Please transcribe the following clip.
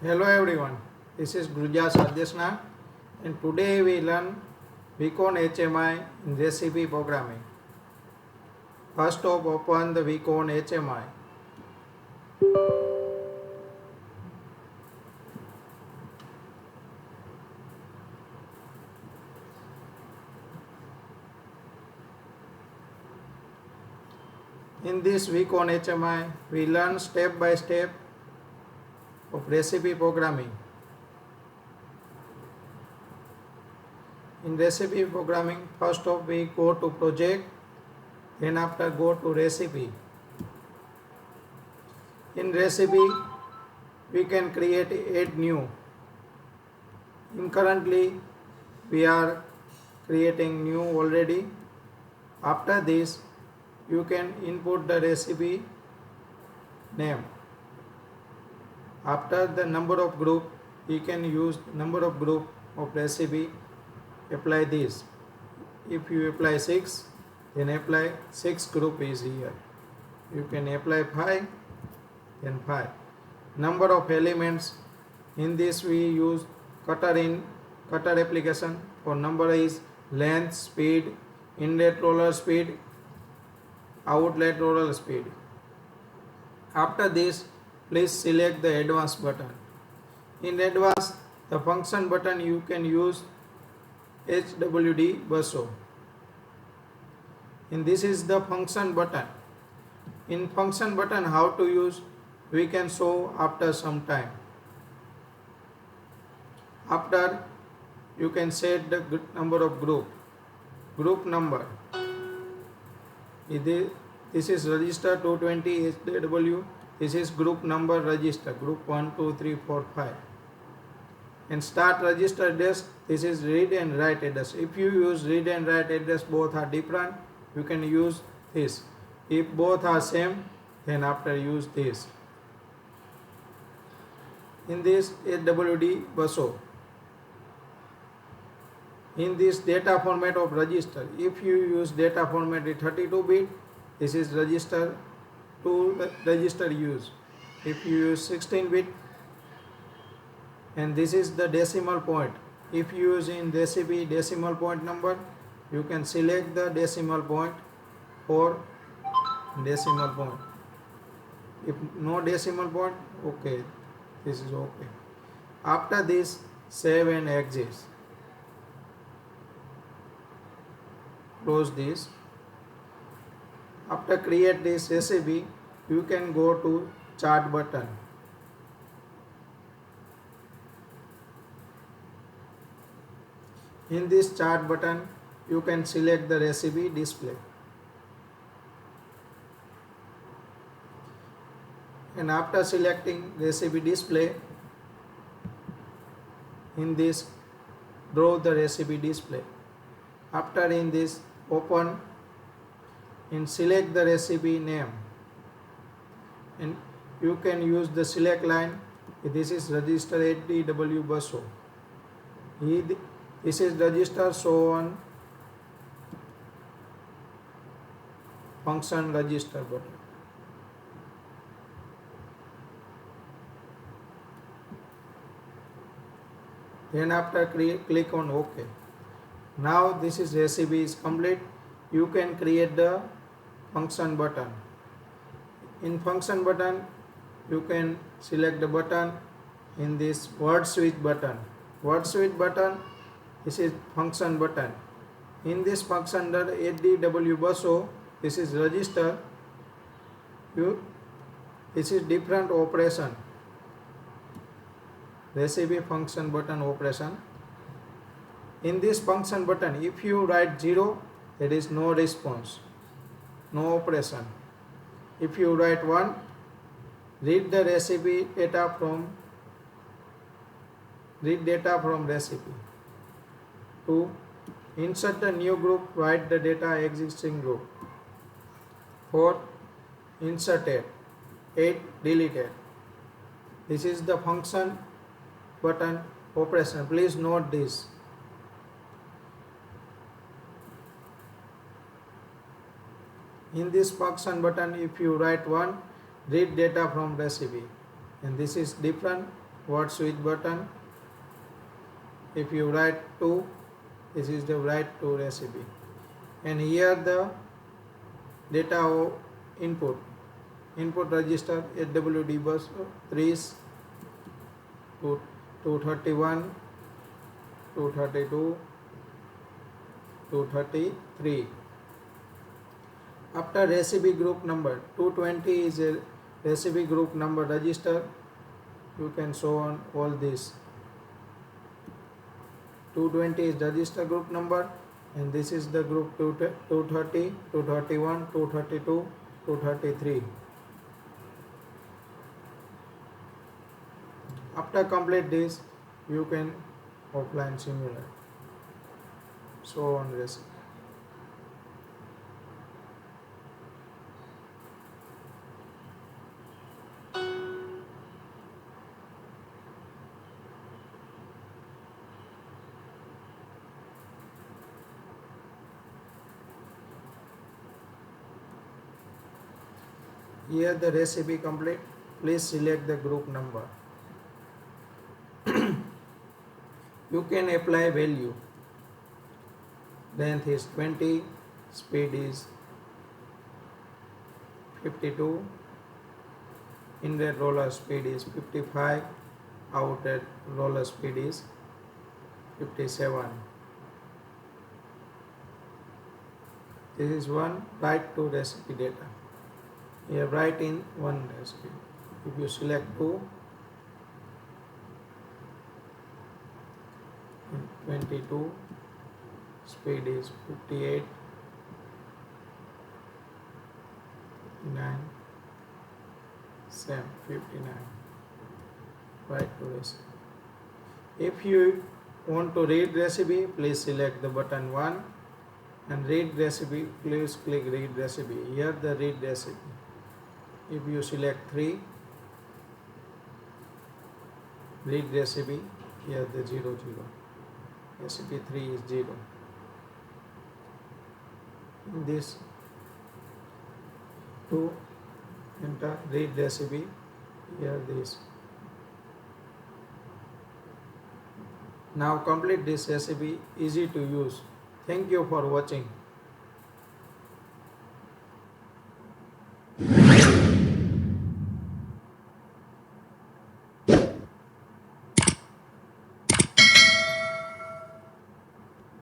Hello everyone, this is Gruja Sadhyasna and today we learn Vicon HMI in recipe programming. First off, open the Vicon HMI. In this Vicon HMI, we learn step by step of recipe programming. In recipe programming, first off we go to project, then after go to recipe. In recipe, we can create add new. Currently, we are creating new already. After this, you can input the recipe name. After the number of group, you can use number of group of recipe. Apply this. If you apply 6, then apply 6 group is here. You can apply 5, then 5. Number of elements. In this we use cutter application. For number is length, speed, inlet roller speed, outlet roller speed. After this, please select the advanced button. In advanced, the function button you can use HWD busso. And this is the function button. In function button, how to use, we can show after some time. After, you can set the number of group number. This is register 220 HW. This is group number register, group 1, 2, 3, 4, 5. And start register address, this is read and write address. If you use read and write address, both are different, you can use this. If both are same, then after use this. In this HWD busso. In this data format of register, if you use data format is 32-bit, this is register to register use. If you use 16-bit, and this is the decimal point. If you use in recipe decimal point number, you can select the decimal point for decimal point. If no decimal point, okay, this is okay. After this, save and exit. Close this. After create this recipe, you can go to chart button. In this chart button, you can select the recipe display. And after selecting recipe display, in this, draw the recipe display. After in this, open and select the recipe name. And you can use the select line. This is register HDW busso. This is register so on function register button. Then after click on OK. Now this is recipe is complete. You can create the function button. In function button, you can select the button in this word switch button. Word switch button, this is function button. In this function the HDW busso, this is register. This is different operation. Recipe function button operation. In this function button, if you write 0, there is no response, no operation. If you write 1, read the recipe data from recipe. 2, insert the new group, write the data existing group. 4, inserted. 8, deleted. This is the function button operation. Please note this. In this function button, if you write 1, read data from recipe. And this is different. word switch button. If you write to, this is the write to recipe. And here the data input. Input register HWD bus 3 to 231, 232, 233. After recipe group number, 220 is a recipe group number register. You can show on all this. 220 is register group number, and this is the group 230, 231, 232, 233. After complete this, you can offline simulate. So on recipe. Here the recipe complete. Please select the group number. You can apply value. Length is 20, speed is 52, inlet roller speed is 55, outlet roller speed is 57. This is one write to recipe data. Here write in one recipe. If you select 2, 22, speed is 58, 59, 59. Write to recipe. If you want to read recipe, please select the button 1, and read recipe, please click read recipe. Here the read recipe. If you select 3, read recipe, here the 0, 0. Recipe 3 is 0. In this, to enter read recipe, here this. Now complete this recipe, easy to use. Thank you for watching.